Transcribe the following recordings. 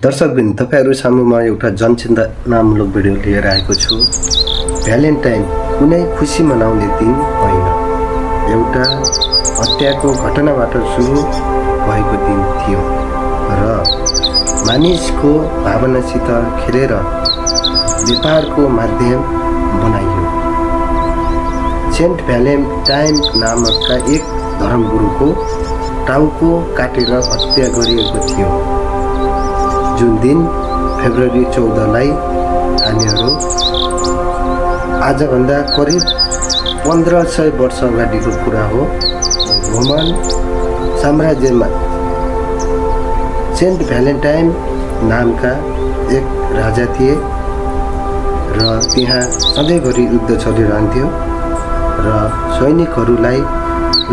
दर्शकबिन तपाईहरु सामुमा एउटा जनचेतनामूलक भिडियो लिएर आएको छु। भ्यालेन्टाइन कुनै खुशी मनाउने दिन होइन, एउटा हत्याको घटनाबाट सुरु भएको दिन थियो र मानिसको भावनासित खेलेर व्यापारको माध्यम बनाइयो। सेन्ट भ्यालेन्टाइन नामकका एक धर्मगुरुको टाउको काटेर हत्या गरिएको थियो, जुन दिन फेब्रुअरी 14 लाई हामीहरू आजभन्दा करिब 1500 वर्ष अगाडिको कुरा हो। रोमन साम्राज्यमा सेन्ट भ्यालेन्टाइन नामका एक राजा थिए र त्यहाँ सधैँभरि युद्ध चलिरहन्थ्यो र सैनिकहरूलाई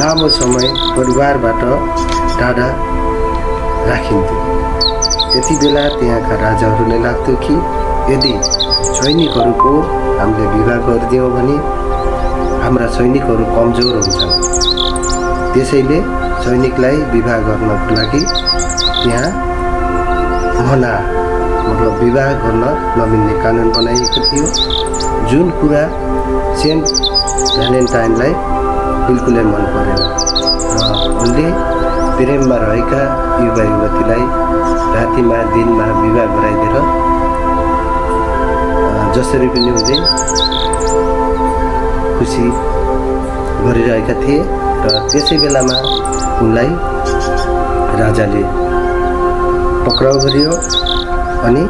लामो समय परिवारबाट टाढा राखिन्थ्यो। यति बेला त्यहाँका राजाहरूलाई लाग्थ्यो कि यदि सैनिकहरूको हामीले विवाह गरिदियौँ भने हाम्रा सैनिकहरू कमजोर हुन्छन्, त्यसैले सैनिकलाई विवाह गर्नको लागि त्यहाँ मना मतलब विवाह गर्न नमिल्ने कानुन बनाइएको थियो, जुन कुरा सेन्ट भ्यालेन्टाइनलाई बिल्कुलै मन परेन र उनले प्रेममा रहेका युवा युवतीलाई रातिमा दिनमा विवाह गराइदिएर जसरी पनि उनले खुसी गरिरहेका थिए र त्यसै बेलामा उनलाई राजाले पक्राउ गरियो अनि